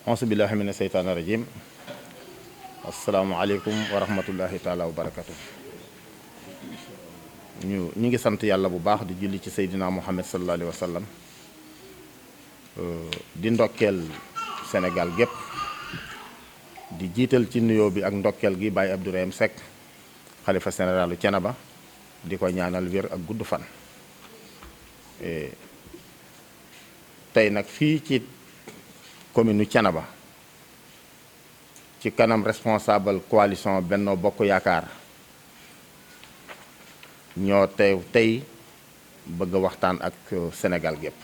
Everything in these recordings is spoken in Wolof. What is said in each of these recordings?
auzu billahi mina seytaani rajim. Asalaamaaleykum wa rahmatullahi taala wa barakatu. ñu ngi sant yàlla bu baax di julli ci Seydina Muhammad sallallahu alayhi wa sallam di ndokkeel Sénégal gépp di jiital ci nuyoo bi ak ndokkeel gi Baye Abdourahim Seck xalifa généralu Thiénaba di ko ñaanal wér ak gudd fan. tey nag fii ci commune Thiénaba ci kanam responsable coalition Benno Bokk Yaakaar ñoo teew tey bëgg a waxtaan ak Sénégal gépp.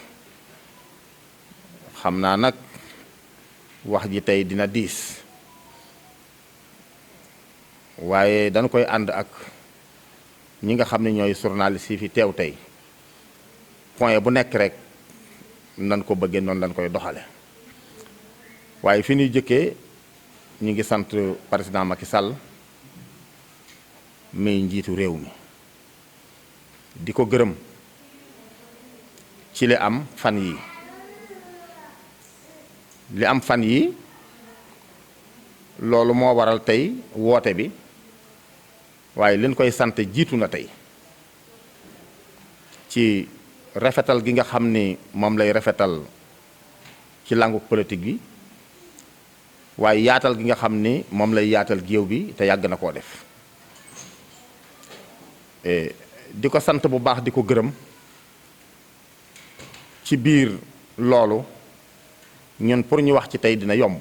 xam naa nag wax ji tey dina diis waaye dañu koy ànd ak ñi nga xam ne ñooy journaliste yi fi teew tey point bu nekk rek nan ko bëggee noonu lañ koy doxale waaye fi ñuy jëkkee ñu ngi sant président Macky Sall muy njiitu réew mi di ko gërëm ci li am fan yi loolu moo waral tey woote bi waaye liñ koy sant jiitu na tey ci rafetal gi nga xam ni moom lay rafetal ci langu politique bi waaye yaatal gi nga xam ni moom lay yaatal géew bi te yàgg na koo def. di ko sant bu baax di ko gërëm ci biir loolu ñun pour ñu wax ci tey dina yomb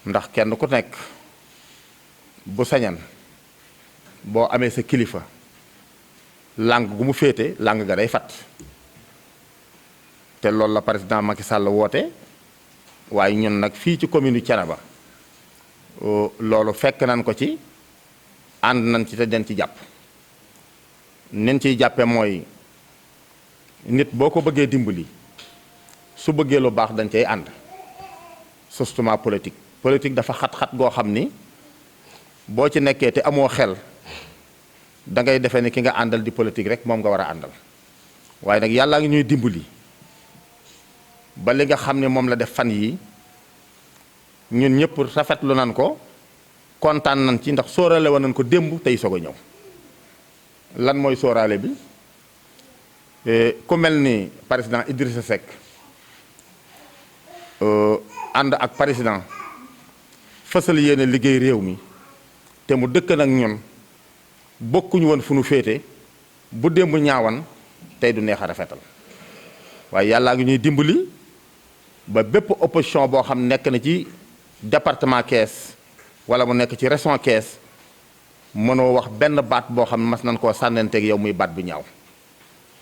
ndax kenn ku nekk bu sañan boo amee sa kilifa làng gu mu féete làng ga day fat te loolu la président Macky Sall woote waaye ñun nag fii ci commune Thiénaba loolu fekk nañ ko ci ànd nañ ci te den ci jàpp nen ciy jàppe mooy nit boo ko bëggee dimbali su bëggee lu baax dañ cay ànd surtout politique dafa xat-xat goo xam ni boo ci nekkee te amoo xel da ngay defee ne ki nga àndal di politique rek moom nga war a àndal waaye nag yàllaa ngi ñuy dimbali ba li nga xam ne moom la def fan yi ñun ñëpp rafetlu nañ ko kontaan nañ ci ndax sóoraale woon nañ ko démb tey soog a ñëw. lan mooy sóoraale bi ku mel ni président Idrissa Seck ànd ak président fësal yéene liggéey réew mi te mu dëkk nag ñun bokkuñu woon fu nu féete bu démb ñaawan tey du neex a rafetal waaye yàllaa ngi ñuy dimbali ba bépp opposition boo xam nekk na ci département Thiès wala mu nekk ci région Thiès mënoo wax benn baat boo xam mas nañ koo sànnanteeg yow muy baat bu ñaaw.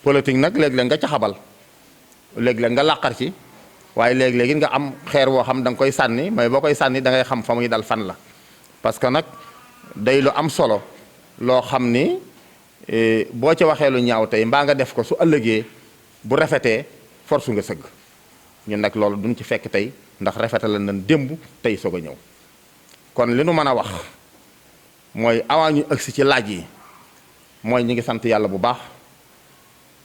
politique nag léeg-léeg nga caxabal léeg-léeg nga làqar ci waaye léeg-léegi nga am xeer woo xam da nga koy sànni mais boo koy sànni da ngay xam fa muy dal fan la parce que nag day lu am solo loo xam ni boo ci waxee lu ñaaw tey mbaa nga def ko su ëllëgee bu rafetee force nga sëgg ñun nag loolu duñ ci fekk tey ndax rafetal nañ démb tey soog a ñëw kon li nu mën a wax mooy avant ñu agsi ci laaj yi mooy ñi ngi sant yàlla bu baax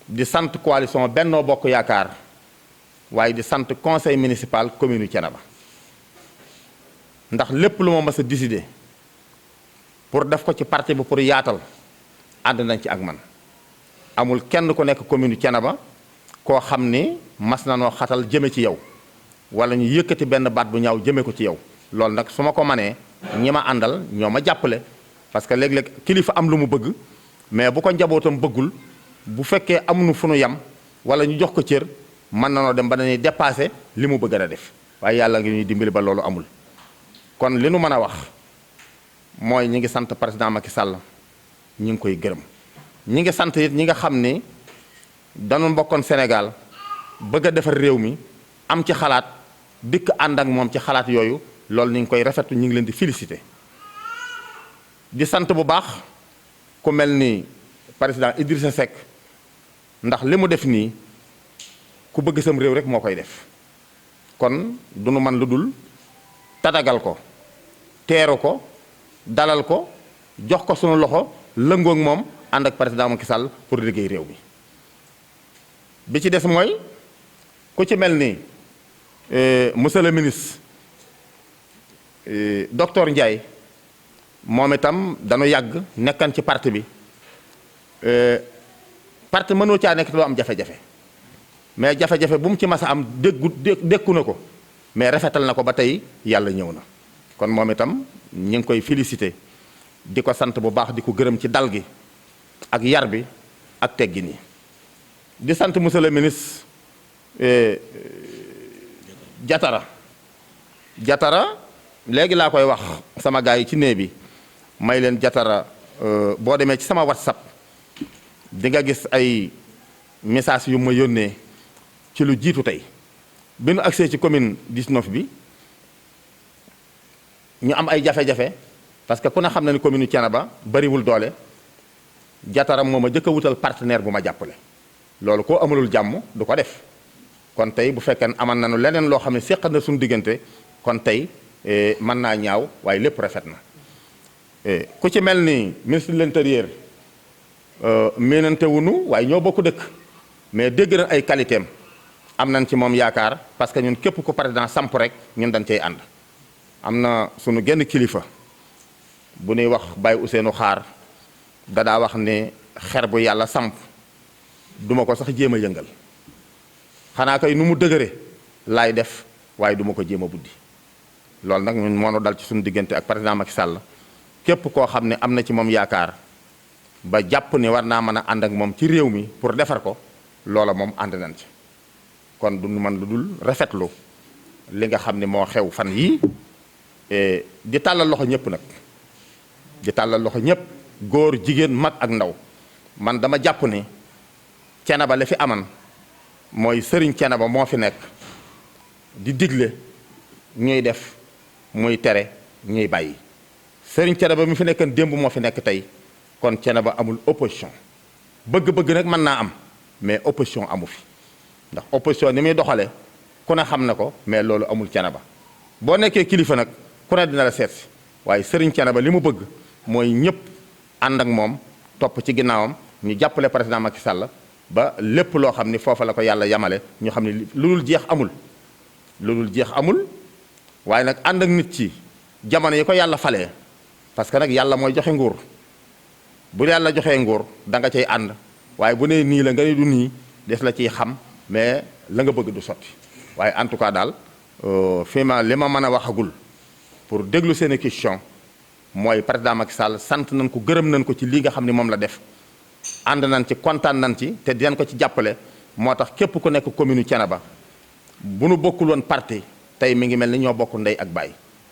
di sant coalition Benno Bokk Yaakaar waaye di sant conseil municipal commune Thiénaba ndax lépp lu ma mës a décider pour def ko ci parti bi pour yaatal ànd nañ ci ak man amul kenn ku nekk commune Thiénaba koo xam ni mas na noo xatal jëme ci yow wala ñu yëkkati benn baat bu ñaaw jëme ko ci yow loolu nag su ma ko manee ñi ma àndal ñoo ma jàppale parce que léeg-léeg kilifa am lu mu bëgg mais bu ko njabootam bëggul bu fekkee amuñu fu nu yam wala ñu jox ko cër mën na noo dem ba dañuy dépassé li mu bëgg a def waaye yàlla ngi ñuy dimbali ba loolu amul. kon li nu mën a wax mooy ñi ngi sant président Macky Sall ñi ngi koy gërëm ñi ngi sant it ñi nga xam ni dañu mbokkoon Sénégal bëgg a defar réew mi am ci xalaat dikk ànd ak moom ci xalaat yooyu loolu ni ngi koy rafetlu ñu ngi leen di félicité di sant bu baax ku mel ni président Idrissa Seck ndax li mu def nii ku bëgg sam réew rek moo koy def kon du nu man lu dul tatagal ko teeru ko dalal ko jox ko sunu loxo lëngoog moom ànd ak président Macky Sall pour liggéey réew mi bi ci des mooy ku ci mel ni monsieur le ministre docteur Ndiaye moom itam dañu yàgg nekkan ci parti bi parti mënoo caa nekk te doo am jafe-jafe mais jafe-jafe bu mu ci mas a am dékku na ko mais rafetal na ko ba tey yàlla ñëw na kon moom itam ñu ngi koy félicité di ko sant bu baax di ko gërëm ci dal gi ak yar bi ak teggin yi di sant monsieur le ministre Jatara léegi laa koy wax sama gars yi ci néeg bi may leen Jatara boo demee ci sama WhatsApp di nga gis ay message yu ma yónnee ci lu jiitu tey bi nu agsee ci commune 19 bi ñu am ay jafe-jafe parce que ku ne xam na ni commune Thiénaba bariwul doole Jatara moo ma jëkk a wutal partenaire bu ma jàppale loolu koo amalul jàmm du ko def kon tey bu fekkee aman nañu leneen loo xam ne séq na suñu diggante kon tey mën naa ñaaw waaye lépp rafet na ku ci mel ni ministre de l'intérieur miinante wunu waaye ñoo bokk dëkk mais dégg na ay qualité am nañ ci moom yaakaar parce que ñun képp ku président samp rek ñun dañ cay ànd am na sunu genn kilifa bu ñuy wax Baye Ousseynou Xaar dadaa wax ne xer bu yàlla samp duma ko sax jéem a yëngal xanaa kay nu mu dëgëre laay def waaye duma ko jéem a buddi loolu nag ñun moo nu dal ci suñu diggante ak président Macky Sall képp koo xam ne am na ci moom yaakaar ba jàpp ni war naa mën a ànd ak moom ci réew mi pour defar ko loola moom ànd nañ ci kon du man lu dul rafetlu li nga xam ne moo xew fan yii di tàllal loxo ñëpp nag di tàllal loxo ñëpp góor jigéen mag ak ndaw man dama jàpp ni Thiénaba la fi aman mooy sëriñ Thiénaba moo fi nekk di digle ñuy def muy tere ñuy bàyyi sëriñ Thiénaba mi fi nekkan démb moo fi nekk tey kon Thiénaba amul opposition bëgg-bëgg nag mën naa am mais opposition amu fi ndax opposition ni muy doxale ku ne xam na ko mais loolu amul Thiénaba boo nekkee kilifa nag ku ne dina la seet si waaye sëriñ Thiénaba li mu bëgg mooy ñëpp ànd ak moom topp ci ginnaawam ñu jàppale président Macky Sall ba lépp loo xam ni foofa la ko yàlla yamale ñu xam ne lu dul jeex amul lu dul jeex amul waaye nag ànd ak nit ci jamono yi ko yàlla falee parce que nag yàlla mooy joxe nguur bu yàlla joxee nguur da nga cay ànd waaye bu nee nii la nga ne du nii des la ciy xam mais la nga bëgg du sotti waaye en tout cas daal fi ma li ma mën a waxagul pour déglu seeni question mooy président Macky Sall sant nañ ko gërëm nañ ko ci lii nga xam ne moom la def ànd nañ ci kontaan nañ ci te dinañ ko ci jàppale moo tax képp ku nekk commune Thiénaba bu nu bokkul woon parti tey mi ngi mel ni ñoo bokk ndey ak baay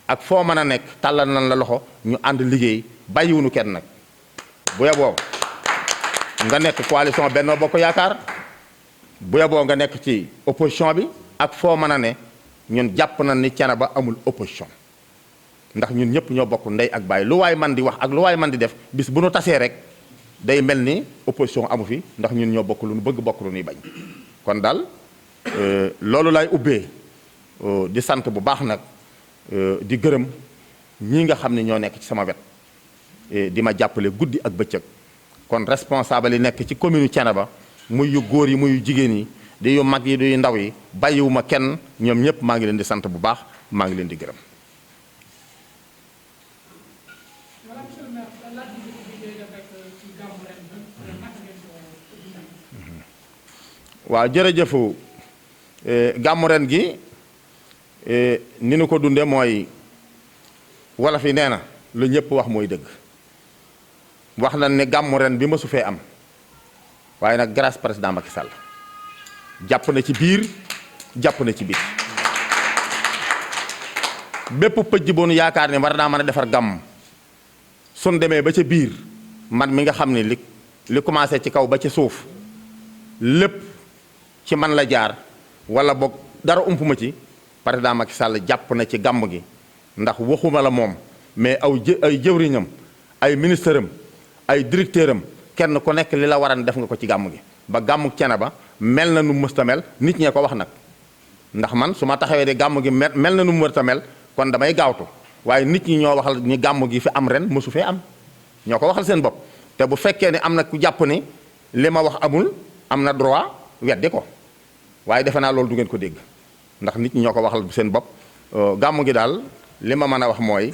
ak foo mën a nekk tàllal nañ la loxo ñu ànd liggéey bàyyiwunu kenn nag bu yeboo nga nekk coalition Benno Bokk Yaakaar bu yeboo nga nekk ci opposition bi ak foo mën a ne ñun jàpp nañ ni Thiénaba amul opposition ndax ñun ñëpp ñoo bokk ndey ak baay lu waay man di wax ak lu waay man di def bis bu nu tasee rek day mel ni opposition amu fi ndax ñun ñoo bokk lu nu bëgg bokk lu nuy bañ kon daal loolu laay ubbee di sant bu baax nag di gërëm ñii nga xam ne ñoo nekk ci sama wet di ma jàppale guddi ak bëccëg kon responsable yi nekk ci commune Thiénaba muy yu góor yi muy yu jigéen yi di yu mag yi di yu ndaw yi bàyyiwuma kenn ñoom ñëpp maa ngi leen di sant bu baax maa ngi leen di gërëm. waaw jërëjëfu gàmmu ren gi ni nu ko dunde mooy wolof yi nee na lu ñëpp wax mooy dëgg wax nañ ne gàmmu ren bi mësu fee am waaye nag grâce président Macky Sall jàpp na ci biir jàpp na ci biir bépp pëj bu nu yaakaar ne war naa mën a defar gàmm sun demee ba ca biir man mi nga xam ne li commencé ci kaw ba ci suuf lépp ci man la jaar wala boog dara umpuma ci président Macky Sall jàpp na ci gàmm gi ndax waxuma la moom mais ay jëwriñam ay ministre am ay directeur am kenn ku nekk li la waran def nga ko ci gàmm gi ba gàmmu Thiénaba mel na nu mësta mel nit ñee ko wax nag ndax man su ma taxawee de gàmm gi mel na nu mësta mel kon damay gaawtu waaye nit ñi ñoo waxal ni gàmm gi fi am ren mësu fee am ñoo ko waxal seen bopp te bu fekkee ne am na ku jàpp ni li ma wax amul am na droit weddi ko waaye defe naa loolu du ngeen ko dégg ndax nit ñi ñoo ko waxal seen bopp. gàmmu gi daal li ma mën a wax mooy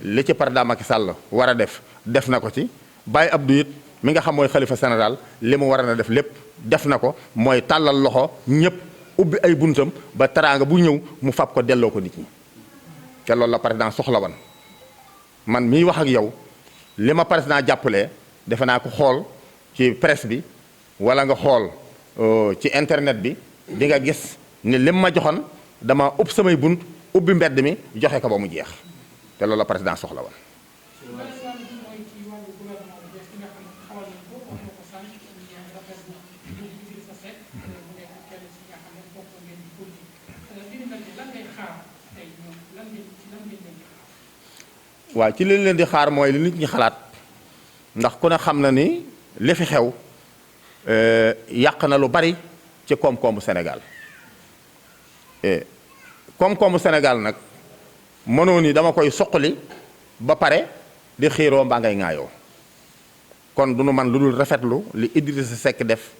li ci président Macky Sall war a def na ko ci. Baye Abdou it mi nga xam mooy xalifa général li mu war a def lépp def na ko mooy tàllal loxo ñëpp ubbi ay buntam ba teraanga bu ñëw mu fab ko delloo ko nit ñi te loolu la président soxla woon. man miy wax ak yow li ma président jàppalee defe naa ko xool ci presse bi wala nga xool ci internet bi di nga gis ni lim ma joxoon dama ub samay bunt ubbi mbedd mi joxe ko ba mu jeex te loolu la président soxla woon. waaw ci li leen di xaar mooy li nit ñi xalaat ndax ku ne xam na ni li fi xew yàq na lu bari ci koom-koomu Sénégal koom-koomu Sénégal nag mënoo ni dama koy soqali ba pare di xiiroo mbaa ngay ŋaayoo kon du nu man lu dul rafetlu li Idrissa Seck def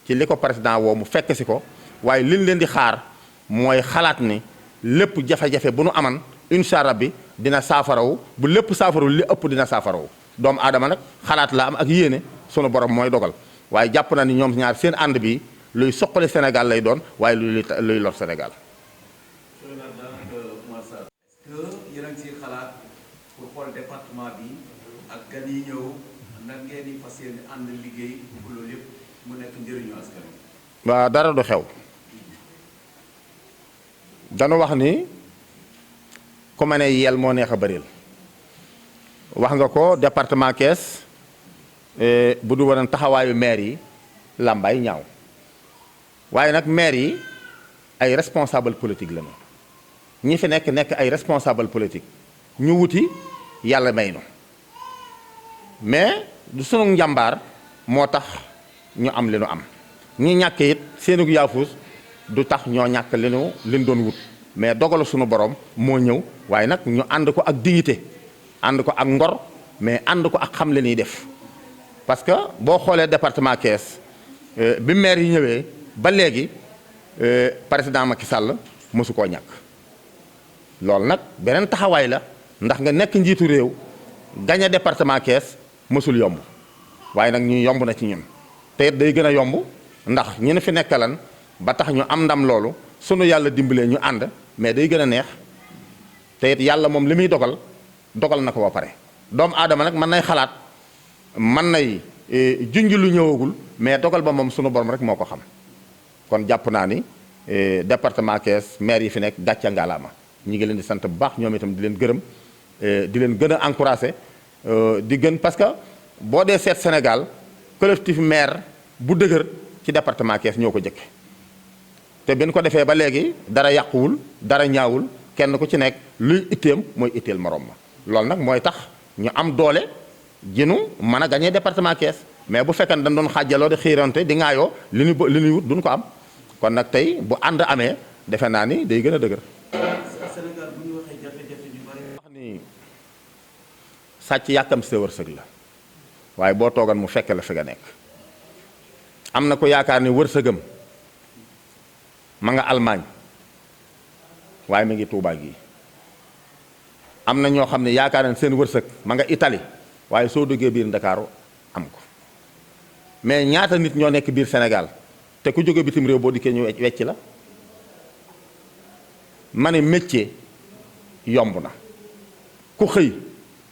ci li ko président woo mu fekk si ko waaye liñ leen di xaar mooy xalaat ni lépp jafe-jafe bu nu aman incha allah bi dina saafarawu bu lépp saafarawu li ëpp dina saafarawu doomu aadama nag xalaat la am ak yéene sunu borom mooy dogal waaye jàpp na ni ñoom ñaar seen ànd bi luy soqali Sénégal lay doon waaye luy lor Sénégal. yéen a ngi ciy xalaat pour xool département bi ak gan yi ñëw nan ngeen di fas yéene ànd liggéey pour loolu yëpp mu nekk njëriñu askan wi. waaw dara du xew danu wax ni ku ma ne yel moo neex a bëril wax nga ko département Thiès bu du woon taxawaayu maire yi làmbaay ñaaw waaye nag maire yi ay responsable politique la ñu ñi fi nekk ay responsable politique ñu wuti yàlla may nu mais du sunu njàmbaar moo tax ñu am li nu am ñi ñàkk it seenu yaafus du tax ñoo ñàkk li nu doon wut mais dogalu sunu borom moo ñëw waaye nag ñu ànd ko ak dignité ànd ko ak ngor mais ànd ko ak xam li ñuy def parce que boo xoolee département Thiès bi maire yi ñëwee ba léegi président Macky Sall mosu koo ñàkk loolu nag beneen taxawaay la ndax nga nekk njiitu réew gañe département Thiès mosul yomb waaye nag ñu yomb na ci ñun te it day gën a yomb ndax ñi ne fi nekkalan ba tax ñu am ndam loolu sunu yàlla dimbalee ñu ànd mais day gën a neex te it yàlla moom li muy dogal na ko ba pare doomu aadama nag mën nay xalaat mën nay junj lu ñëwagul mais dogal ba moom sunu borom rek moo ko xam kon jàpp naa ni département Thiès maire yi fi nekk gàcce ngalaama ñi ngi leen di sant bu baax ñoom itam di leen gërëm di leen gën a encouragé di gën parce que boo dee seet Sénégal collectif maire bu dëgër ci département Thiès ñoo ko jëkke te bi ñu ko defee ba léegi dara yàquwul dara ñaawul kenn ku ci nekk luy itteem mooy itteel morom ma loolu nag mooy tax ñu am doole jinu mën a gagné département Thiès mais bu fekkee ne dañ doon xaajaloo di xiirante di ŋaayoo li ñuy wut duñ ko am kon nag tey bu ànd amee defe naa ni day gën a dëgër. Sénégal bu ñu waxee jafe-jafe ñu bari wax ni sàcc yàkkam sa wërsëg la waaye boo toogan mu fekk la fi nga nekk am na ko yaakaar ni wërsëgam ma nga Allemagne waaye mi ngi Tuubaa gi am na ñoo xam ne yaakaar nañ seen wërsëg ma nga Italie waaye soo duggee biir Ndakaaru am ko mais ñaata nit ñoo nekk biir Sénégal te ku jóge bitim réew boo dikkee ñu wecc la ma ne métier yomb na ku xëy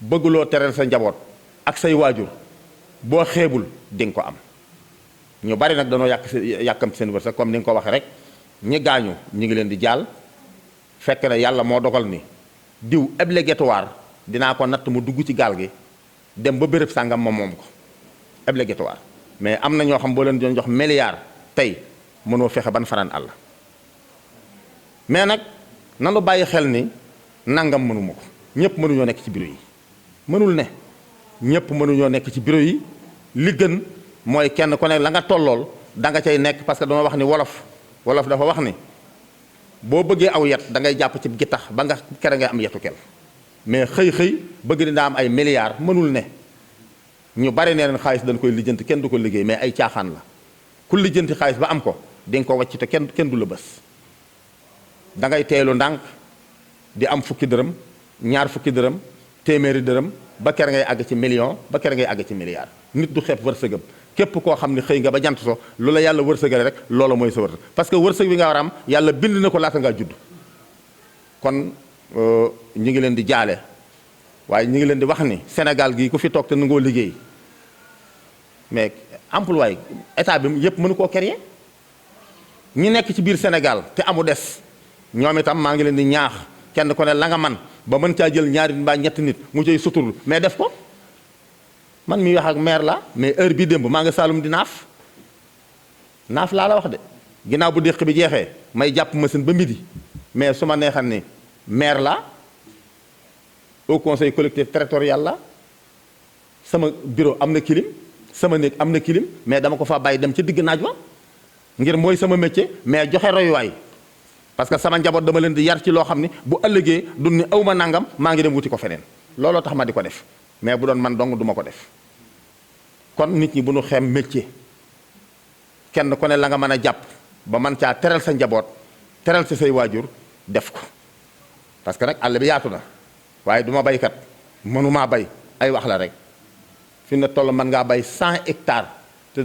bëgguloo teral sa njaboot ak say waajur boo xeebul di nga ko am ñu bari nag danoo yàkkam seen wërsëg comme ni nga ko waxee rek ñi gaañu ñi ngi leen di jaal fekk na yàlla moo dogal ni diw obligatoire dinaa ko natt mu dugg ci gaal gi dem ba béréb sàngam ma moom ko obligatoire mais am na ñoo xam boo leen doon jox milliard tey mënoo fexe ban fanaan àll mais nag nanu bàyyi xel ni nangam mënuma ko ñëpp mënuñoo nekk ci bureau yi mënul ne ñëpp mënuñoo nekk ci bureau yi li gën mooy kenn ku nekk la nga tollool da nga cay nekk parce que dama wax ni wolof dafa wax ni boo bëggee aw yet da ngay jàpp ci gittax ba nga kere ngay am yetu kel mais xëy bëgg dinaa am ay milliards mënul ne ñu bari nee leen xaalis dañ koy lijjanti kenn du ko liggéey mais ay caaxaan la ku lijjanti xaalis ba am ko di nga ko wàcc te kenn du la bës da ngay teelu ndànk di am fukki dërëm ñaar fukki dërëm téeméeri dërëm ba ker ngay àgg ci million ba ker ngay àgg ci milliard nit du xeeb wërsëgam képp koo xam ne xëy nga ba jant so lu la yàlla wërsëgale rek loola mooy sa wërsëg parce que wërsëg bi nga war a am yàlla bind na ko laata ngaa judd kon ñi ngi leen di jaale waaye ñi ngi leen di wax ni Sénégal gii ku fi toog te nangoo liggéey mais emploi état bi yépp mënu koo créer ñi nekk ci biir Sénégal te amu des ñoom itam maa ngi leen di ñaax kenn ku ne la nga man ba mën caa jël ñaari mbaa ñetti nit mu cay suturlu mais def ko man mi wax ak maire la mais heure bii démb maa nga Saalum di naaf laa la wax de ginnaaw bu déq bi jeexee may jàpp machine ba midi mais su ma neexal ni maire la au conseil collectif territorial la sama bureau am na clim sama néeg am na clim mais dama ko fa bàyyi dem ci digg naaj wa ngir mooy sama métier mais joxe royuwaay parce que sama njaboot dama leen di yar ci loo xam ni bu ëllëgee du ni aw ma nangam maa ngi dem wuti ko feneen looloo tax ma di ko def mais bu doon man dong du ma ko def kon nit ñi bu nu xem métier kenn ku ne la nga mën a jàpp ba man caa teral sa njaboot teral sa say waajur def ko parce que nag àll bi yaatu na waaye du ma baykat mënumaa bay ay wax la rek fi ne toll mën ngaa bay 100 hectares te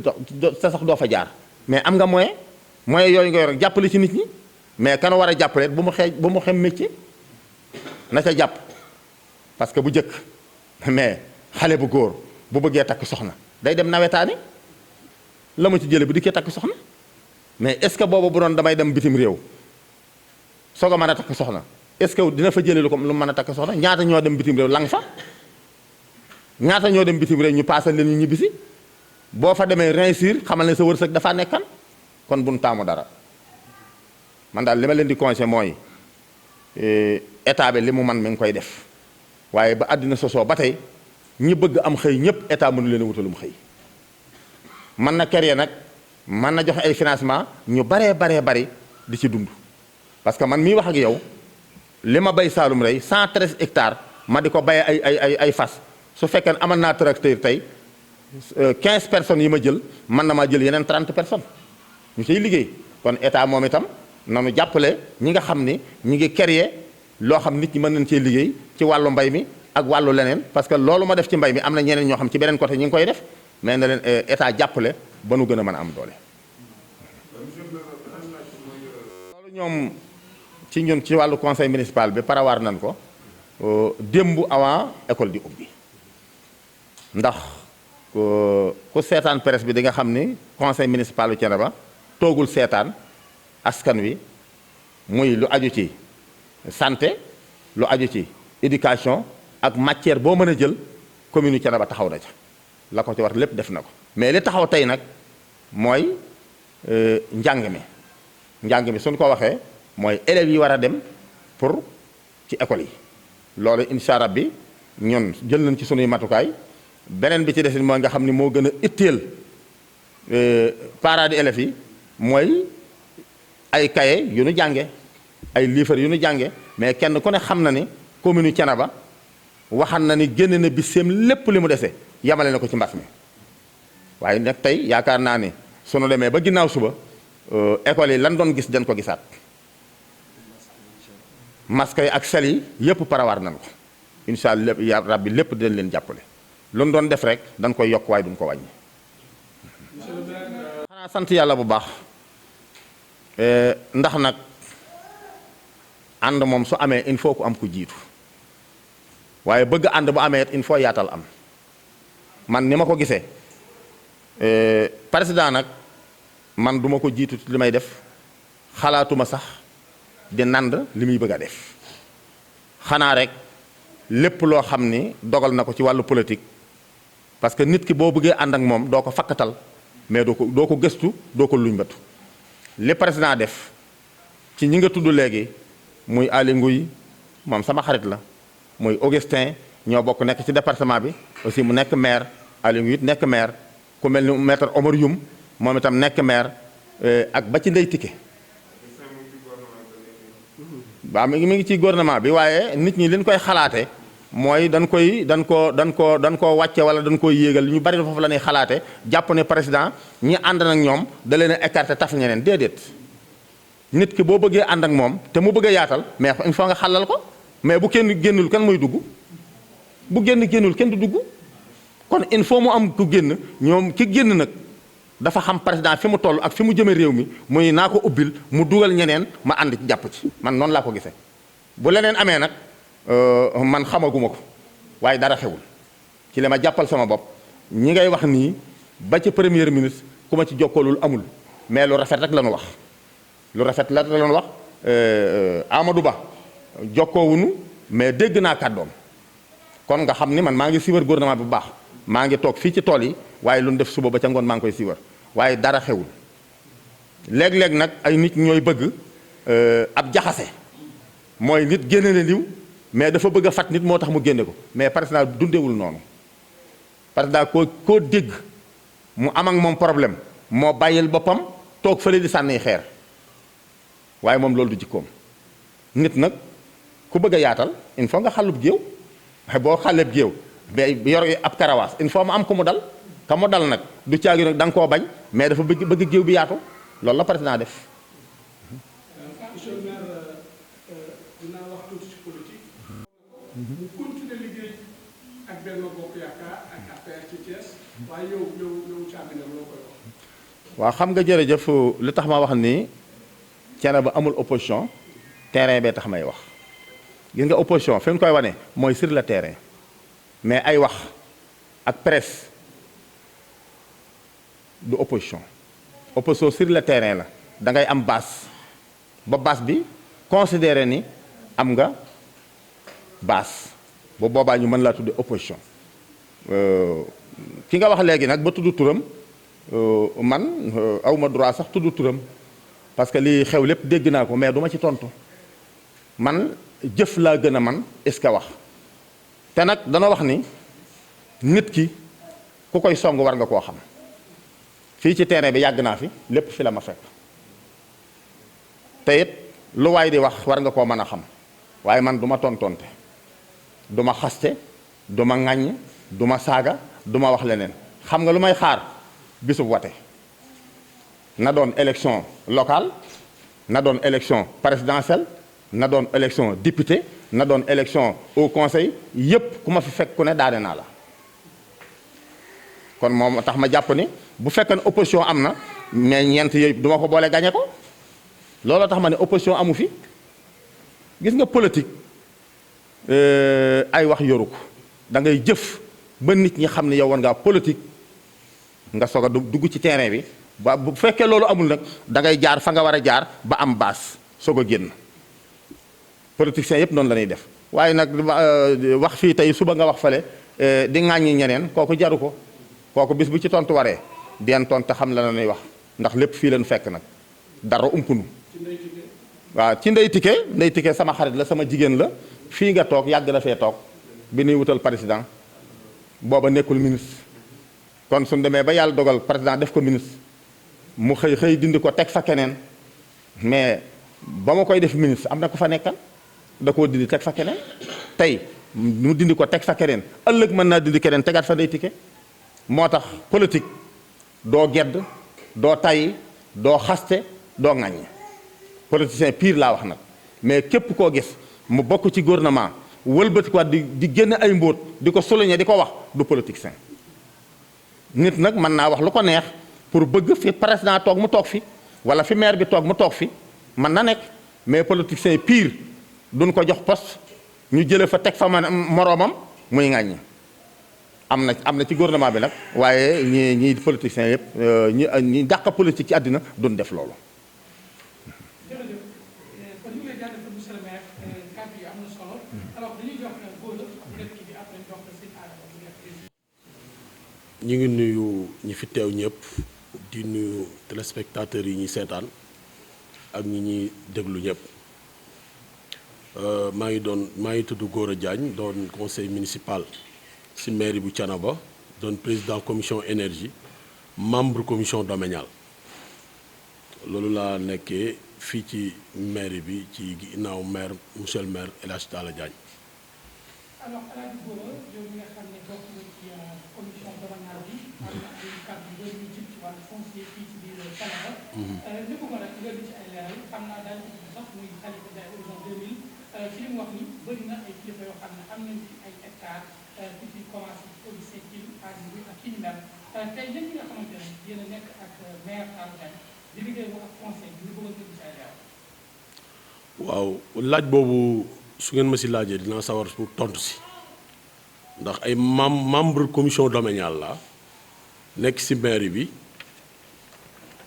sax doo fa jaar mais am nga moyen yooyu nga yor jàppale ci nit ñi mais kan war a jàppale bu mu xem métier na ca jàpp parce que bu jëkk mais xale bu góor bu bëggee takk soxna day dem nawetaani la mu ci jële bu dikkee takk soxna mais est-ce que boobu bu doon damay dem bitim réew soog a mën a takk soxna est-ce que dina fa jële lu mën a takk soxna ñaata ñoo dem bitim réew lang fa ñaata ñoo dem bitim réew ñu paasal leen ñu ñibbisi boo fa demee réussir xamal ne sa wërsëg dafaa nekkan kon buñ taamu dara man daal li ma leen di conseiller mooy état bi li mu man mi ngi koy def waaye ba àddina sosoo ba tey ñi bëgg am xëy ñëpp état mënu leen a wutalum xëy mën na créer nag mën na joxe ay financement ñu bari di ci dund parce que man mii wax ak yow li ma bay Saalum rey 113 hectares ma di ko baye ay fas su fekkee ne amal naa tracteur tey 15 personnes yi ma jël mën na maa jël yeneen 30 personnes ñu ciy liggéey kon état moom itam nanu jàppale ñi nga xam ni ñi ngi créer loo xam nit ñi mën nañ cee liggéey ci wàllu mbay mi ak wàllu leneen parce que loolu ma def ci mbay mi am na ñeneen ñoo xam ci beneen côté ñi ngi koy def mais na leen état jàppale ba nu gën a mën a am doole. loolu ñoom ci ñun ci wàllu conseil municipal bi parawaar nañ ko démb avant école di ubbi ndax ku seetaan presse bi di nga xam ni conseil municipal bu Thiénaba toogul seetaan askan wi muy lu aju ci santé lu aju ci éducation ak matière boo mën a jël commune Thiénaba taxaw na ca la ko ci war lépp def na ko mais li taxaw tey nag mooy njàng mi suñ ko waxee mooy élèves yi war a dem pour ci école yi loolu incha allah bi ñun jël nañ ci sunuy matukaay beneen bi ci desin mooy nga xam ni moo gën a itteel parents d'élèves yi mooy ay cahier yu nu jànge ay livres yu nu jànge mais kenn ku ne xam na ni commune Thiénaba waxan na ni génne na biseem lépp li mu dese yamale na ko ci mbas mi waaye nag tey yaakaar naa ni sunu demee ba ginnaaw suba école yi lan doon gis dañ ko gisaat masque yi ak sel yi yëpp parawaar nañ ko incha allah lépp ya rabbi lépp dinañ leen jàppale lu nu doon def rek dañ koy yokk waaye duñ ko wàññi. xanaa sant yàlla bu baax ndax nag ànd moom su amee il faut ku am ku jiitu waaye bëgg ànd bu amee il faut yaatal am man ni ma ko gisee président nag man duma ko jiitu li may def xalaatuma sax di nand li muy bëgg a def xanaa rek lépp loo xam ni dogal na ko ci wàllu politique parce que nit ki boo bëggee ànd ak moom doo ko fakkatal mais doo ko gëstu doo ko luñ batu li président def ci ñi nga tudd léegi muy Aly Ngouille moom sama xarit la muy Augustin ñoo bokk nekk ci département bi aussi mu nekk maire Aly Ngouille it nekk maire ku mel ni maître Omar Youm moom itam nekk maire ak ba ci Ndeye Tické waaw mi ngi ci gouvernement bi waaye nit ñi liñ koy xalaate mooy dañ koo wàcce wala dañ koy yéegal ñu bari foofu la ñuy xalaate jàpp ne président ñi ànd ak ñoom da leen a écarté taf ñeneen déedéet nit ki boo bëggee ànd ak moom te mu bëgg a yaatal mais il faut nga xàllal ko mais bu kenn génnul kan mooy dugg bu génnul kenn du dugg kon il faut mu am ku génn ñoom ki génn nag dafa xam président fi mu toll ak fi mu jëme réew mi muy naa ko ubbil mu dugal ñeneen ma ànd ci jàpp ci man noonu laa ko gisee bu leneen amee nag man xamaguma ko waaye dara xewul ci li ma jàppal sama bopp ñi ngay wax nii ba ci premier ministre ku ma ci jokkoolul amul mais lu rafet rek la ñu wax lu rafet la ñu wax Amadou Ba jokkoowunu mais dégg naa kàddoom kon nga xam ni man maa ngi siiwar gouvernement bi bu baax maa ngi toog fii ci tool yi waaye lu ñu def suba ba ca ngoon maa ngi koy siiwar waaye dara xewul léeg-léeg nag ay nit ñooy bëgg ab jaxase mooy nit génne na liw mais dafa bëgg a fat nit moo tax mu génne ko mais président dundewul noonu président koo dégg mu am ak moom problème moo bàyyil boppam toog fële di sànni xeer waaye moom loolu du jikkoom nit nag ku bëgg a yaatal il faut nga xàllub géew boo xàlleb géew mais yor ab karawaas il faut mu am ko mu dal ka mu dal nag du caagi nag da nga koo bañ mais dafa bëgg géew bi yaatu loolu la président def. monsieur le maire dinaa wax tuuti ci politique. mu continuer liggéey ak Benno Bokk Yaakaar ak APR ci Thiès waaye yow Thiamine loo koy wax. waaw xam nga jërëjëf li tax ma wax ni Thiénaba amul opposition terrain bee tax may wax gis nga opposition fi ñu koy wane mooy sur le terrain mais ay wax ak presse du opposition sur le terrain la da ngay am base ba base bi considéré ni am nga base ba boobaa ñu mën laa tudde opposition ki nga wax léegi nag ba tudd turam man awma droit sax tudd turam parce que li xew lépp dégg naa ko mais duma ci tontu man jëf laa gën a man est-ce que wax te nag dana wax ni nit ki ku koy song war nga koo xam fii ci terrain bi yàgg naa fi lépp fi la ma fekk te it lu waay di wax war nga koo mën a xam waaye man du ma tontonte du ma xaste du ma ŋàññ du ma saaga du ma wax leneen xam nga lu may xaar bisub wate na doon élection locale na doon élection présidentielle na doon élection député na doon élection au conseil yépp ku ma fi fekk ku ne daane naa la kon moom tax ma jàpp ni bu fekkee ne opposition am na mais ñeent yooyu du ma ko boole gañe ko looloo tax ma ne opposition amu fi gis nga politique ay wax yoru ko da ngay jëf ba nit ñi xam ne yow war ngaa politique nga soog a dugg ci terrain bi ba bu fekkee loolu amul nag da ngay jaar fa nga war a jaar ba am baas soog a génn politiciens yëpp noonu la ñuy def waaye nag wax fii tey suba nga wax fale di ŋàññi ñeneen kooku jaru ko kooku bis bu ci tontu waree den tontu xam la ñuy wax ndax lépp fii leen fekk nag dara umpunu waaw ci Ndeye Tické sama xarit la sama jigéen la fii nga toog yàgg na fee toog bi nuy wutal président booba nekkul ministre kon suñ demee ba yàlla dogal président def ko ministre mu xëy dindi ko teg fa keneen mais ba ma koy def ministre am na ko fa nekkal da koo dindi teg fa keneen tey mu dindi ko teg fa keneen ëllëg mën naa dindi keneen tegaat fa Ndeye Tické moo tax politique doo gedd doo tay doo xaste doo ŋàññ politicien pire laa wax nag mais képp koo gis mu bokk ci gouvernement wëlbati ko di génn ay mbóot di ko souligner di ko wax du politicien nit nag mën naa wax lu ko neex pour bëgg fi président toog mu toog fi wala fi maire bi toog mu toog fi mën na nekk mais politicien pire duñ ko jox poste ñu jële fa teg fa moroomam muy ŋàññi am na ci gouvernement bi nag waaye ñi politiciens yëpp ñi dàq politique ci àddina duñ def loolu. jërëjëf kon ñu ngi lay jaajëfal monsieur le maire kàddu yi am na solo alors dañuy jox góor bu nekk bi après jox ko sëñ Adama bu nekk ñu ngi nuyu ñi fi teew ñëpp di nuyu téléspectateurs yi ñuy seetaan ak ñi ñuy déglu ñëpp maa ngi tudd Gora Diagne doon conseil municipal ci mairie bu Thiénaba doon président commission énergie membre commission domaniale loolu laa nekkee fii ci mairie bi ci ginnaaw maire monsieur le maire El Hadj Talla Diagne. alors Alaaji Gora yow mi nga xam ne bokk nga ci commission domaniale bi am na ay kàddu yu bëri yu jëm ci wàllu foncier fii ci biir Thiénaba. li bëggoon rek nga ci ay leeral xam naa daal di tudd sax muy Khalifa Ndiaye horizon 2000 ci li mu wax ni bëri na ay kilifa yoo xam ne am nañ ci ay hectares di fi commencé ci Odyssée Thine ak ki ñu mel tey yéen ñi nga xamante ne yéen a nekk ak maire Talla Diagne di liggéey ak conseil bi ñu bëggoon nga ci ay leeral. waaw laaj boobu su ngeen ma si laajee dinaa sawar pour tontu si ndax ay membre commission domaniale la nekk si mairie bi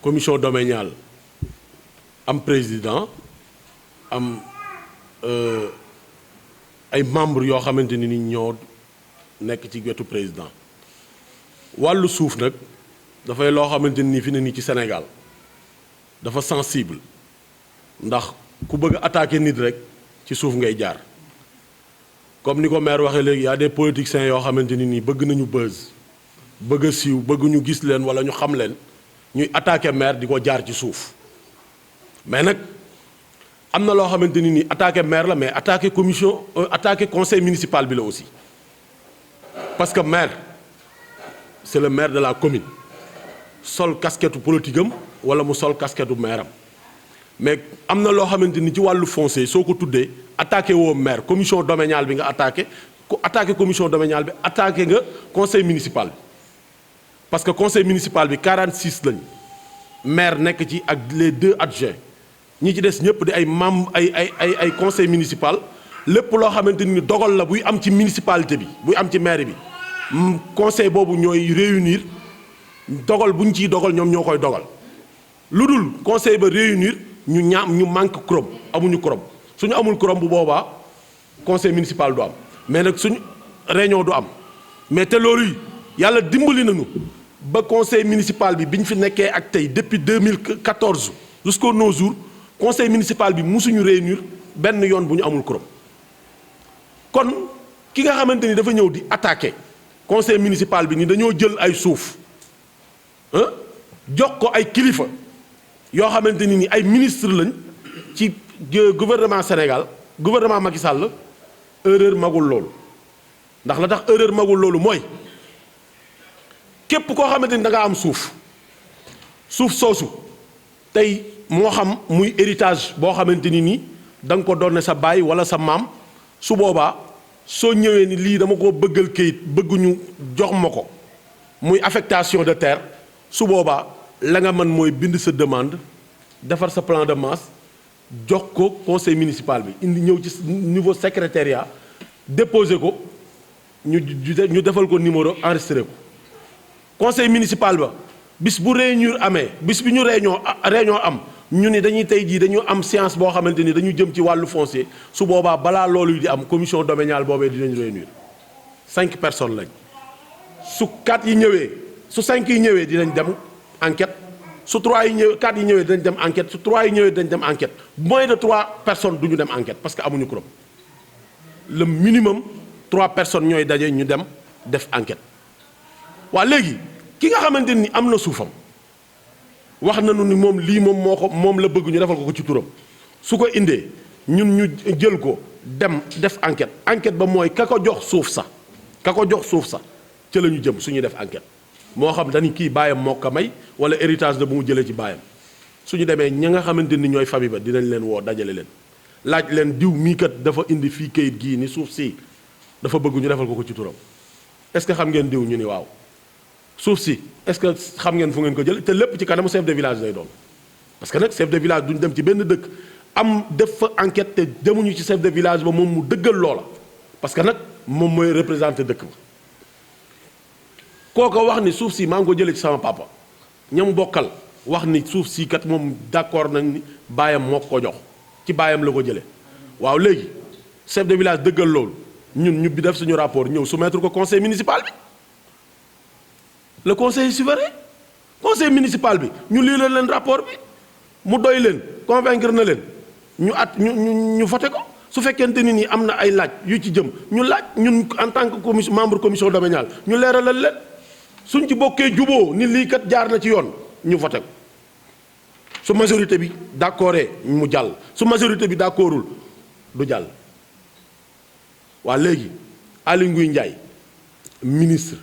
commission domaniale am président am ay membres yoo xamante ni ñoo nekk ci wetu président wàllu suuf nag dafay loo xamante ni fi ne nii ci Sénégal dafa sensible ndax ku bëgg a attaquer nit rek ci suuf ngay jaar comme ni ko maire waxee léegi y a des politiciens yoo xamante ni nii bëgg nañu buzz bëgg a siiw bëgg ñu gis leen wala ñu xam leen ñuy attaquer maire di ko jaar ci suuf mais nag am na loo xamante ni nii attaquer maire la mais attaquer commission attaquer conseil municipal bi la aussi parce que maire c'est le maire de la commune sol casquette politique am wala mu sol casquette maire am mais am na loo xamante ni ci wàllu foncier soo ko tuddee attaqué woo maire commission domaniale bi nga attaqué commission domaniale bi attaqué nga conseil municipal bi parce que conseil municipal bi 46 lañ maire nekk ci ak les 2 adjoints ñi ci des ñëpp di ay membres ay conseil municipal lépp loo xamante ni dogal la buy am ci municipalité bi buy am ci maire bi conseil boobu ñooy réunir dogal bu ñu ciy dogal ñoom ñoo koy dogal lu dul conseil ba réunir ñu manque quorum amuñu quorum suñu amul quorum bu boobaa conseil municipal du am mais nag suñu réunion du am mais te loolu yi yàlla dimbali nañu ba conseil municipal bi ñu fi nekkee ak tey depuis 2014 jusqu'à nos jours conseil municipal bi musuñu réunir benn yoon bu ñu amul quorum kon ki nga xamante ni dafa ñëw di attaquer conseil municipal bi ni dañoo jël ay suuf jox ko ay kilifa yoo xamante ni ay ministre lañ ci gouvernement Sénégal gouvernement Macky Sall erreur magul loolu ndax la tax erreur magul loolu mooy képp koo xamante ni da nga am suuf soosu tey moo xam muy héritage boo xamante ni nii da nga ko doon sa baay wala sa maam su boobaa soo ñëwee ni lii dama ko bëggal kayit bëgguñu jox ma ko muy affectation de terre su boobaa la nga mën mooy bind sa demande defar sa plan de masse jox ko conseil municipal bi indi ñëw ci niveau secrétariat déposer ko ñu defal ko numéro enregistré ko conseil municipal ba bis bu réunion amee bis bi ñu réunion am ñu ni dañuy tey jii dañu am séance boo xamante ni dañu jëm ci wàllu foncier su boobaa balaa loolu di am commission domaniale boobee dinañ réunir 5 personnes lañ su 4 yi ñëwee su 5 yi ñëwee dinañ dem enquête su 3 yi ñëwee 4 yi ñëwee dinañ dem enquête su 3 yi ñëwee dinañ dem enquête moins de 3 personnes du ñu dem enquête parce que amuñu quorum le minimum 3 personnes ñooy daje ñu dem def enquête waa léegi ki nga xamante ni am na suufam wax nañu ni moom lii moom la bëgg ñu defal ko ci turam su ko indee ñun ñu jël ko dem def enquête ba mooy ka ko jox suuf sa ca la ñu jëm suñuy def enquête moo xam dañu kii baayam moo ko may wala héritage la bu mu jëlee ci baayam suñu demee ña nga xamante ni ñooy famille ba dinañ leen woo dajale leen laaj leen diw mii kat dafa indi fii kayit gii ni suuf si dafa bëgg ñu defal ko ci turam est-ce que xam ngeen diw ñu ni waaw suuf si est-ce que xam ngeen fu ngeen ko jël te lépp ci kanamu chef de village lay doon parce que nag chef de village duñ dem ci benn dëkk am def fa enquête te demuñu ci chef de village ba moom mu dëggal loola parce que nag moom mooy représenté dëkk ba kooko wax ni suuf si maa ngi ko jëlee ci sama papa ñam bokkal wax ni suuf si kat moom d'accord nañ ni baayam moo ko jox ci baayam la ko jëlee waaw léegi chef de village dëggal loolu ñun ñu bi def suñu rapport ñëw soumettre ko conseil municipal bi le conseil souverain conseil municipal bi ñu lii leen rapport bi mu doy leen convaincre na leen ñu voté ko su fekkente ni nii am na ay laaj yu ci jëm ñu laaj ñun en tant que membre commission domaniale ñu leeralal leen suñ ci bokkee juboo ni lii kat jaar na ci yoon ñu voté ko su majorité bi d'accordé mu jàll su majorité bi d'accordul du jàll waa léegi Aly Ngouille Ndiaye ministre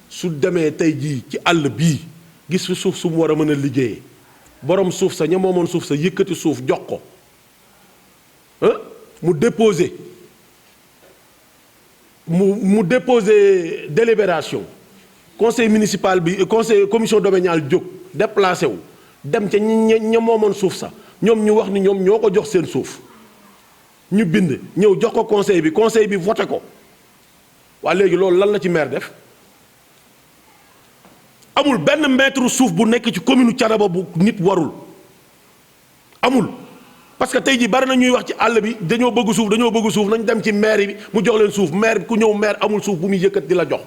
su demee tey jii ci àll bii gis fi suuf su mu war a mën a liggéeyee borom suuf sa ña moomoon suuf sa yëkkati suuf jox ko mu déposé mu déposé délibération conseil municipal bi commission domaniale jóg déplacé wu dem ca ña moomoon suuf sa ñoom ñu wax ni ñoom ñoo ko jox seen suuf ñu bind ñëw jox ko conseil bi voté ko waa léegi loolu lan la ci maire def amul benn mètre suuf bu nekk ci commune Thiénaba bu nit warul amul parce que tey jii bari na ñuy wax ci àll bi dañoo bëgg suuf nañ dem ci maire bi mu jox leen suuf maire bi ku ñëw maire amul suuf bu muy yëkkat di la jox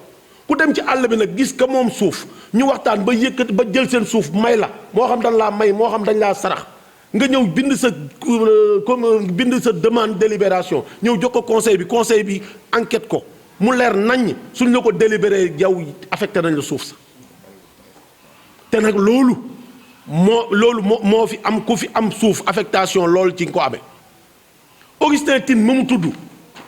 ku dem ci àll bi nag gis ka moom suuf ñu waxtaan ba yëkkat ba jël seen suuf may la moo xam dañ laa may moo xam dañ laa sarax nga ñëw bind sa demande délibération ñëw jox ko conseil bi enquête ko mu leer naññ suñ la ko délibéré yow affecté nañ la suuf sa te nag loolu moo fi am ku fi am suuf affectation loolu ci nga ko amee Augustin Tine ma mu tudd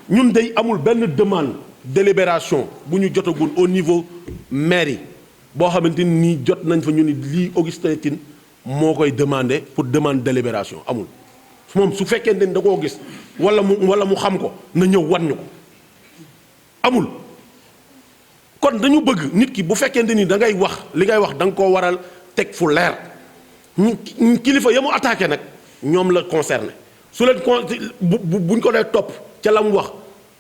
ñun day amul benn demande délibération bu ñu jotagul au niveau mairie boo xamante ni jot nañ fa ñu ni lii Augustin Tine moo koy demandé pour demande délibération amul moom su fekkente ni da koo gis wala mu xam ko na ñëw wan ñu ko amul kon dañu bëgg nit ki bu fekkente ni da ngay wax li ngay wax da nga koo waral teg fu leer kilifa ya mu attaqué nag ñoom la concerné su leen buñ ko dee topp ca la mu wax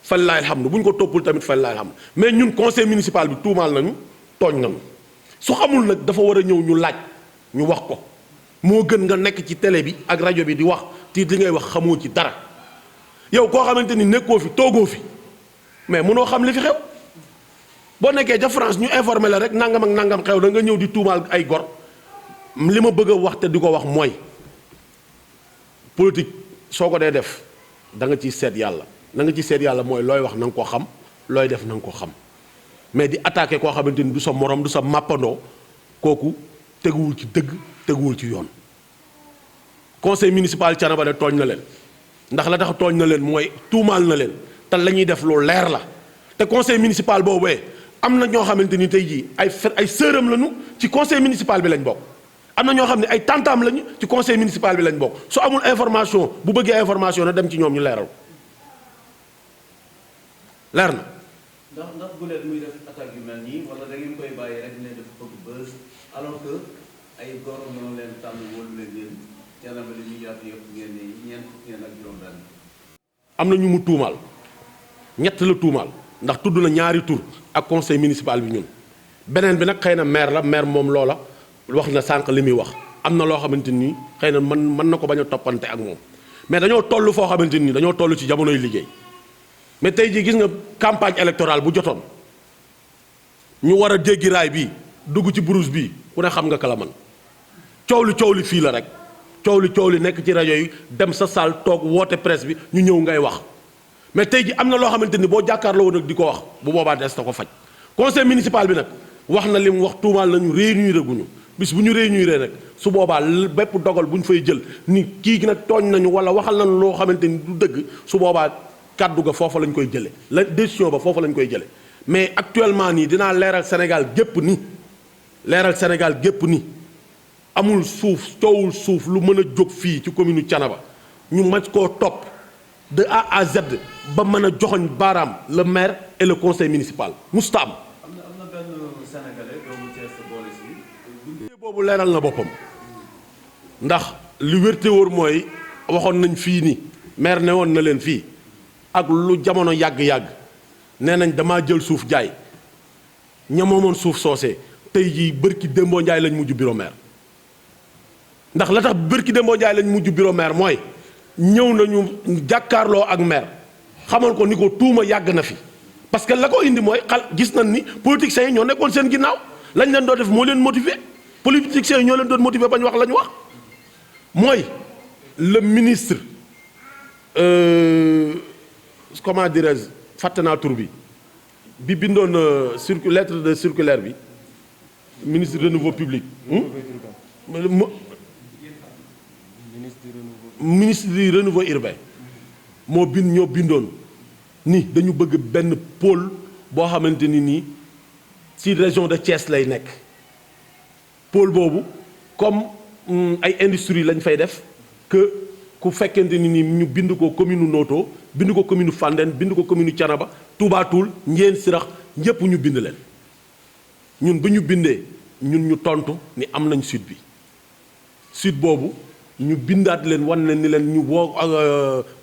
fallaahi alhamdu bu ñu ko toppul tamit fallaahi alhamdu mais ñun conseil municipal bi tuumaal nañu tooñ nañu su xamul nag dafa war a ñëw ñu laaj ñu wax ko moo gën nga nekk ci télé bi ak rajo bi di wax te li ngay wax xamoo ci dara yow koo xamante ni nekkoo fi toogoo fi mais mënoo xam li fi xew boo nekkee ca France ñu informé la rek nangam ak nangam xew da nga ñëw di tuumaal ay gor li ma bëgg a wax te di ko wax mooy politique soo ko dee def da nga ciy seet yàlla na nga ci seet yàlla mooy looy wax na nga ko xam looy def na nga ko xam mais di attaqué koo xamante ni du sa morom du sa màppandoo kooku teguwul ci dëgg teguwul ci yoon. conseil municipal Thiénaba de tooñ na leen ndax la tax tooñ na leen mooy tuumaal na leen te la ñuy def lu leer la te conseil municipal boobee am na ñoo xamante ni tey jii ay sëram lañu ci conseil municipal bi lañ bokk. am na ñoo xam ne ay tantam lañu ci conseil municipal bi lañ bokk su amul information bu bëggee information na dem ci ñoom ñu leeral leer na. ndax guleet muy def attaque yu mel nii wala da ngeen koy bàyyi rek ne def bëgg bës alors que ay góor ñoo leen tànn wóolu leen yéen Thiénaba li ñuy yaatu yëpp ngeen ne ñeent ngeen ak juróom benn. am na ñu mu tuumaal ñett la tuumaal ndax tudd na ñaari tur ak conseil municipal bi ñun beneen bi nag xëy na maire la maire moom loola. wax na sànq li muy wax am na loo xamante ni xëy na mën na ko bañ a toppante ak moom mais dañoo toll foo xamante ni dañoo toll ci jamonoy liggéey mais tey jii gis nga campagne électorale bu jotoon ñu war a jéggi raay bii dugg ci brousse bii ku ne xam nga kala man coow li fii la rek coow li nekk ci rajo yi dem sa salle toog woote presse bi ñu ñëw ngay wax mais tey jii am na loo xamante ni boo jàkkaarloo woon nag di ko wax bu boobaa des na ko faj conseil municipal bi nag wax na li mu wax tuumaal nañu réunir guñu bis bu ñu réunir nag su boobaa bépp dogal bu ñu fay jël ni kii nag tooñ nañu wala waxal nañu loo xamante ni du dëgg su boobaa kàddu ga foofa lañ koy jëlee la décision ba foofa lañ koy jëlee mais actuellement nii dinaa leeral Sénégal gépp ni amul suuf coowul suuf lu mën a jóg fii ci commune Thiénaba ñu maj koo topp de A à Z ba mën a joxoñ baaraam le maire et le conseil municipal musta am. am na benn sénégalais doomu Thiès boole si. boobu leeral na boppam ndax li wérte wóor mooy waxoon nañ fii ni maire ne woon na leen fii ak lu jamono yàgg-yàgg nee nañ damaa jël suuf jaay ña moomoon suuf soosee tey jii bërki Dembo Njaay lañ mujj bureau maire ndax la tax bërki Dembo Njaay lañ mujj bureau maire mooy ñëw nañu jàkkaarloo ak maire xamal ko ni ko tuuma yàgg na fi parce que la ko indi mooy gis nañ ni politiciens yi ñoo nekkoon seen ginnaaw lañ leen doon def moo leen motivé politiciens yi ñoo leen doon motivé bañ wax la ñu wax mooy le ministre comment dirais-je fàtte naa tur bi bindoon lettre de circulaire bi ministre renouveau public ministre du renouveau urbain ñoo bindoon ni dañu bëgg benn pôle boo xamante ni nii ci région de Thiès lay nekk pôle boobu comme ay industrie lañ fay def que ku fekkente ni nii ñu bind ko commune Noto bind ko commune Fandène bind ko commune Thiénaba Touba Toul Ndiéyène Sirakh ñëpp ñu bind leen ñun bu ñu bindee ñun ñu tontu ni am nañ site bi site boobu ñu bindaat leen wan leen ni leen ñu woo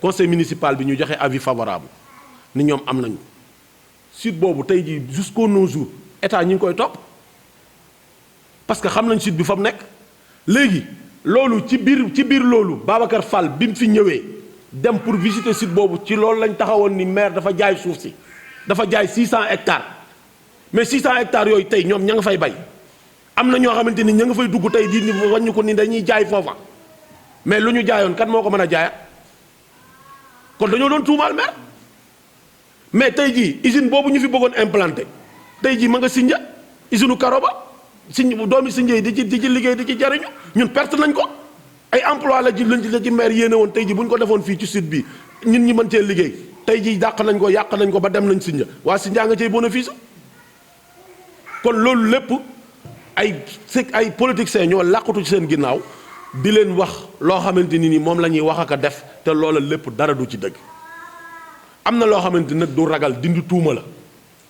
conseil municipal bi ñu joxe avis favorable ni ñoom am nañu site boobu tey jii jusqu'au nos jours état ñi ngi koy topp parce que xam nañ site bi fa mu nekk léegi loolu ci biir loolu Babacar Fall bi mu fi ñëwee dem pour visiter site boobu ci loolu lañ taxawoon ni maire dafa jaay suuf si dafa jaay 600 hectares mais 600 hectares yooyu tey ñoom ña nga fay bay am na ñoo xamante ni ña nga fay dugg tey di ni wàññi ko ni dañuy jaay foofa mais lu ñu jaayoon kat moo ko mën a jaayat kon dañoo doon tuumaal maire mais tey jii usine boobu ñu fi bëggoon implanté tey jii ma nga Sindia usine u Karoba doomi Sindia yi di ci liggéey di ci jariñu ñun perte nañ ko ay emploi la ci maire yéene woon tey jii bu ñu ko defoon fii ci sud bi ñun ñi mën cee liggéey tey jii dàq nañ ko yàq nañ ko ba dem nañ Sindia waa Sindia nga cey bénéfice kon loolu lépp ay politiciens ñoo làqatu ci seen ginnaaw di leen wax loo xamante ni moom la ñuy wax ak a def te loola lépp dara du ci dëgg am na loo xamante nag du ragal dindi tuuma la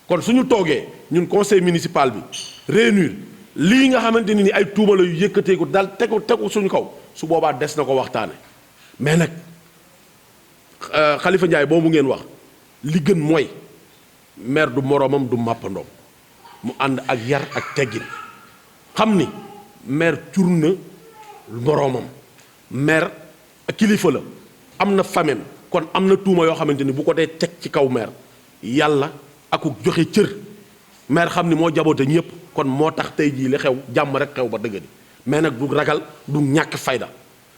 kon suñu toogee ñun conseil municipal bi réunir lii nga xamante ni ay tuuma la yu yëkkateeku dal tegu suñu kaw su boobaa des na ko waxtaane mais nag Khalifa Ndiaye boobu ngeen wax li gën mooy maire du moroomam du màppandoom mu ànd ak yar ak teggin xam ni maire cur na moroomam maire kilifa la am na famem kon am na tuuma yoo xamante ni bu ko dee teg ci kaw maire yàlla aku joxe cër maire xam ni moo jaboote ñëpp kon moo tax tey jii li xew jàmm rek xew ba dëgg di mais nag du ragal du ñàkk fayda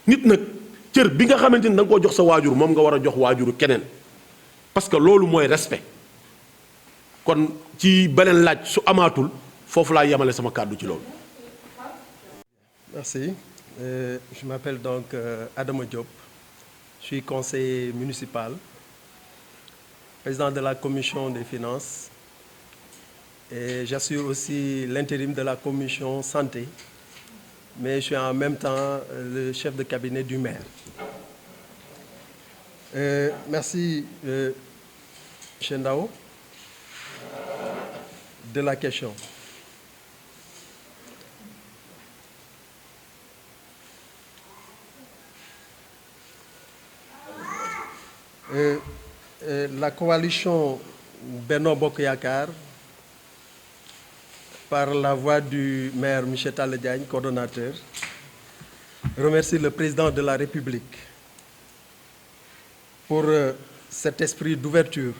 nit nag cër bi nga xamante ni da nga koo jox sa waajur moom nga war a jox waajuru keneen parce que loolu mooy respect kon ci beneen laaj su amaatul foofu laa yemale sama kàddu ci loolu. Merci. Je m'appelle donc Adama Diop. Je suis conseiller municipal, président de la commission des finances et j'assure aussi l'intérim de la commission santé, mais je suis en même temps le chef de cabinet du maire. Merci, M. Ndao, de la question. La coalition Benno Bokk Yakaar, par la voix du maire Michel Talla Diagne, coordonnateur, remercie le président de la République pour cet esprit d'ouverture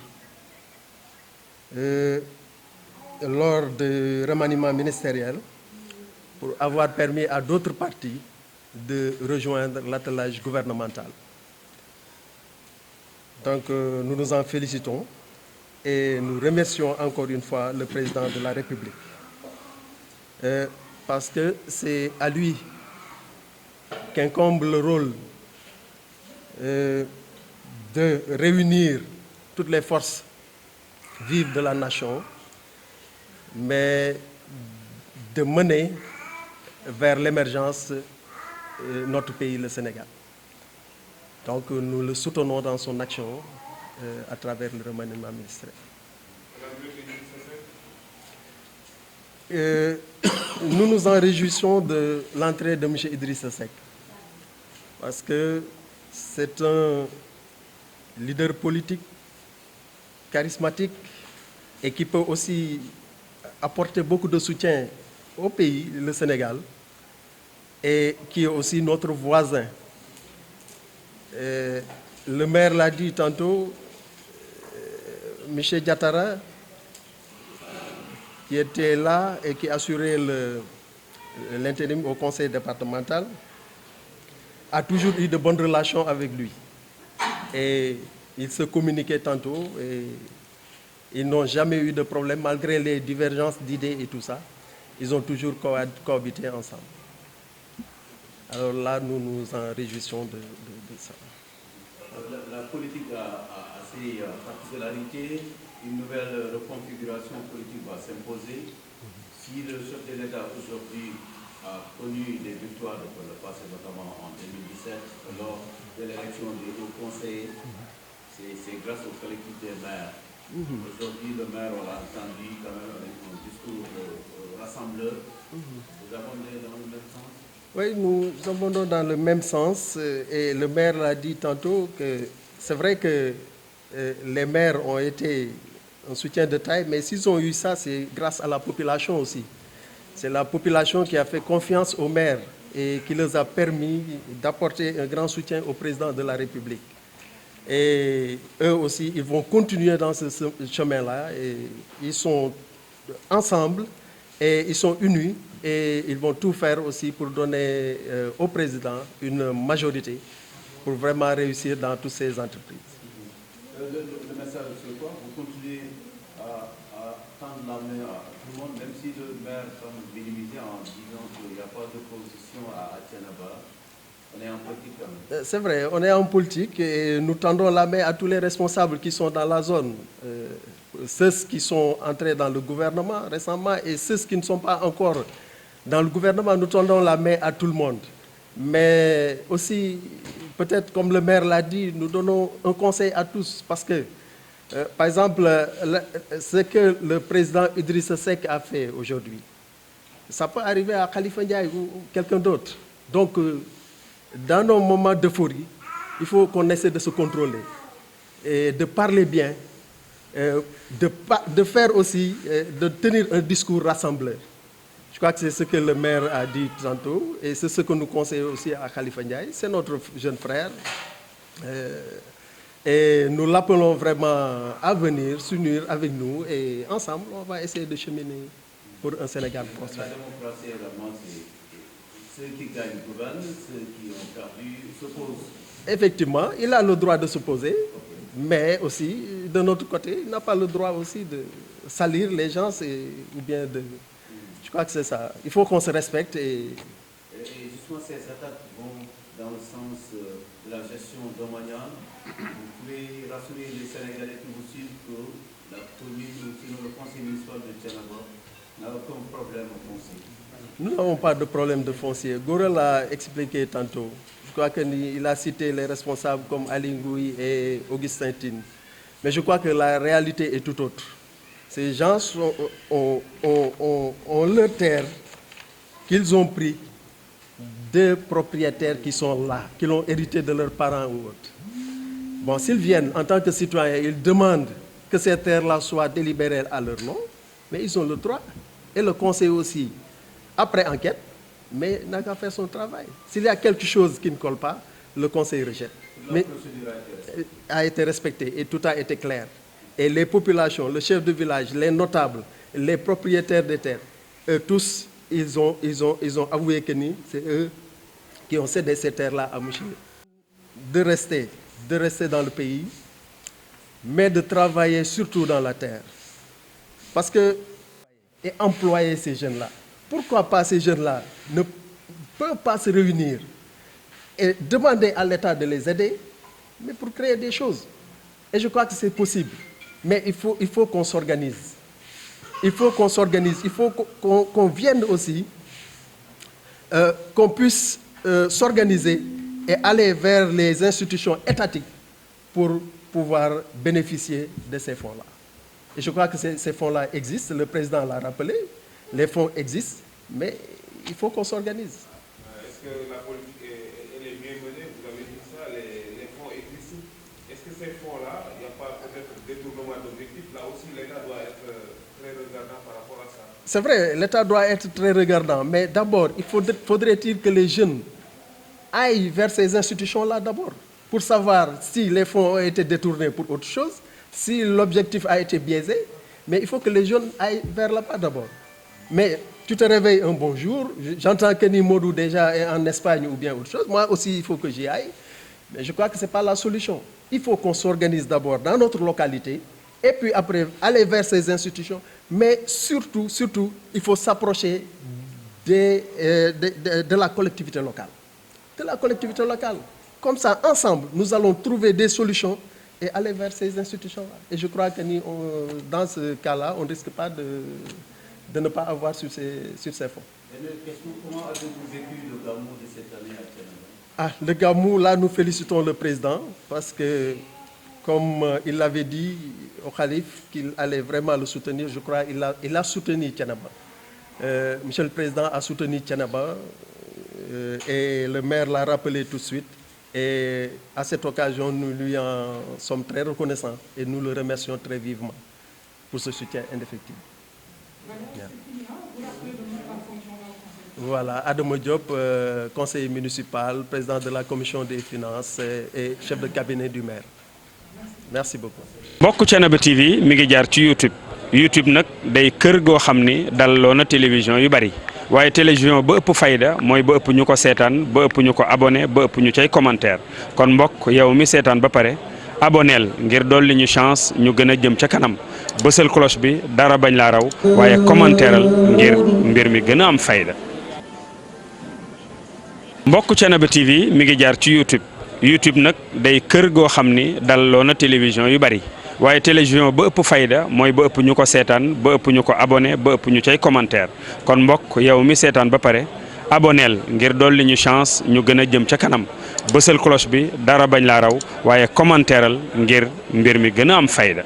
lors du remaniement ministériel, pour avoir permis à d'autres partis de rejoindre l'attelage gouvernemental. Donc nous nous en félicitons et nous remercions encore une fois le président de la République. Parce que c'est à lui qu'incombe le rôle de réunir toutes les forces vives de la nation, mais de mener vers l'émergence notre pays, le Sénégal. Donc nous le soutenons dans son action à travers le remaniement ministériel. Nous nous en réjouissons de l'entrée de M. Idrissa Seck, parce que c'est un leader politique charismatique et qui peut aussi apporter beaucoup de soutien au pays, le Sénégal, et qui est aussi notre voisin. Le maire l'a dit tantôt, M. Diatara, qui était là et qui assurait l'intérim au conseil départemental, a toujours eu de bonnes relations avec lui. Et ils se communiquaient tantôt et ils n'ont jamais eu de problème, malgré les divergences d'idées et tout ça. Ils ont toujours cohabité ensemble. Alors là, nous nous en réjouissons de ça. La politique a ces particularités, une nouvelle reconfiguration politique va s'imposer. Si le chef de l'État aujourd'hui a connu des victoires pour le passé, notamment en 2017, lors de l'élection des hauts conseillers, c'est grâce au collectif des maires. Aujourd'hui, le maire, on l'a entendu quand même avec un discours rassembleur. Vous abondez dans le même sens? Oui, nous abondons dans le même sens et le maire l'a dit tantôt que c'est vrai que les maires ont été un soutien de taille, mais s'ils ont eu ça, c'est grâce à la population aussi. C'est la population qui a fait confiance aux maires et qui leur a permis d'apporter un grand soutien au président de la République. Et eux aussi, ils vont continuer dans ce chemin-là. Et ils sont ensemble et ils sont unis et ils vont tout faire aussi pour donner au président une majorité pour vraiment réussir dans toutes ces entreprises. Le message, c'est quoi? Vous continuez à tendre la main à tout le monde, même si le maire semble minimiser en disant qu'il n'y a pas d'opposition à Thiénaba. On est en politique quand même. C'est vrai, on est en politique et nous tendons la main à tous les responsables qui sont dans la zone. Ceux qui sont entrés dans le gouvernement récemment et ceux qui ne sont pas encore dans le gouvernement, nous tendons la main à tout le monde. Mais aussi, peut-être comme le maire l'a dit, nous donnons un conseil à tous parce que, par exemple, ce que le président Idrissa Seck a fait aujourd'hui, ça peut arriver à Khalifa Ndiaye ou quelqu'un d'autre. Donc, dans nos moments d'euphorie, il faut qu'on essaie de se contrôler et de parler bien, de faire aussi, de tenir un discours rassembleur. Je crois que c'est ce que le maire a dit tantôt et c'est ce que nous conseillons aussi à Khalifa Ndiaye. C'est notre jeune frère et nous l'appelons vraiment à venir s'unir avec nous et ensemble, on va essayer de cheminer pour un Sénégal prospère. La démocratie également, c'est ceux qui gagnent gouvernent, ceux qui ont perdu s'opposent. Effectivement, il a le droit de s'opposer, mais aussi, de notre côté, il n'a pas le droit aussi de salir les gens ou bien de... Je crois que c'est ça. Il faut qu'on se respecte et justement, ces attaques vont dans le sens de la gestion domaniale. Vous pouvez rassurer les Sénégalais qui vous suivent que la commune ou sinon le conseil municipal de Thiénaba n'a aucun problème au conseil. nous n'avons pas de problème de foncier. Gora l'a expliqué tantôt. Je crois qu'il a cité les responsables comme Ali Ngouille et Augustin Tine. Mais je crois que la réalité est tout autre. Ces gens ont leur terre qu'ils ont pris de propriétaires qui sont là, qui l'ont hérité de leurs parents ou autres. Bon, s'ils viennent en tant que citoyens, ils demandent que ces terres-là soient délibérées à leur nom, mais ils ont le droit. Et le conseil aussi, après enquête, mais n'a qu'à faire son travail. S'il y a quelque chose qui ne colle pas, le conseil rejette. Mais a été respecté et tout a été clair. Et les populations, le chef de village, les notables, les propriétaires des terres, eux tous, ils ont avoué que c'est eux qui ont cédé ces terres-là à Mouchine. De rester dans le pays, mais de travailler surtout dans la terre. Parce que, et employer ces jeunes-là. Pourquoi pas ces jeunes-là ne peuvent pas se réunir et demander à l'État de les aider, mais pour créer des choses. Et je crois que c'est possible. Mais il faut qu'on s'organise. Il faut qu'on s'organise. Il faut qu'on vienne aussi, qu'on puisse s'organiser et aller vers les institutions étatiques pour pouvoir bénéficier de ces fonds-là. Et je crois que ces fonds-là existent, le président l'a rappelé, les fonds existent, mais il faut qu'on s'organise. Est-ce que la politique elle est bien menée? Vous avez dit ça, les fonds existent. Est-ce que ces fonds-là, il n'y a pas peut-être détournement d'objectifs? Là aussi, l'État doit être très regardant par rapport à ça. C'est vrai, l'État doit être très regardant, mais d'abord, faudrait-il que les jeunes aillent vers ces institutions-là d'abord, pour savoir si les fonds ont été détournés pour autre chose, si l'objectif a été biaisé, mais il faut que les jeunes aillent vers là-bas d'abord. Mais tu te réveilles un bon jour, j'entends que Nimodou déjà est en Espagne ou bien autre chose, moi aussi il faut que j'y aille, mais je crois que ce n'est pas la solution. Il faut qu'on s'organise d'abord dans notre localité, et puis après aller vers ces institutions, mais surtout, il faut s'approcher de la collectivité locale. De la collectivité locale. Comme ça, ensemble, nous allons trouver des solutions et aller vers ces institutions-là. Et je crois que dans ce cas-là, on ne risque pas de ne pas avoir sur ces fonds. Comment avez-vous vécu le Gamou de cette année à Thiénaba? Le Gamou, là, nous félicitons le président parce que, comme il l'avait dit au Khalife qu'il allait vraiment le soutenir, je crois qu'il a soutenu Thiénaba. Monsieur le Président a soutenu Thiénaba et le maire l'a rappelé tout de suite. Et à cette occasion, nous lui en sommes très reconnaissants et nous le remercions très vivement pour ce soutien indéfectible. Voilà, Adama Diop, conseiller municipal, président de la commission des finances et chef de cabinet du maire. Merci beaucoup. mbokk Thiénaba TV mi ngi jaar ci YouTube nag day kër goo xam ni dalloo na télévision yu bari waaye télévision ba ëpp fayda mooy ba ëpp ñu ko seetaan ba ëpp ñu ko abonné ba ëpp ñu cay commentaire kon mbokk yow mi seetaan ba pare aboneel ngir dolli ñu chance ñu gën a jëm ca kanam bësal cloche bi dara bañ laa raw waaye commentéeral ngir mbir mi gën a am fayda. mbokk Thiénaba TV mi ngi jaar ci YouTube nag day kër goo xam ni dalloo na télévision yu bari waaye télévision ba ëpp fayda mooy ba ëpp ñu ko seetaan ba ëpp ñu ko abonné ba ëpp ñu cay commentaire kon mbokk yow mi seetaan ba pare aboneel ngir dolli ñu chance ñu gën a jëm ca kanam bësal cloche bi dara bañ laa raw waaye commentéeral ngir mbir mi gën a am fayda.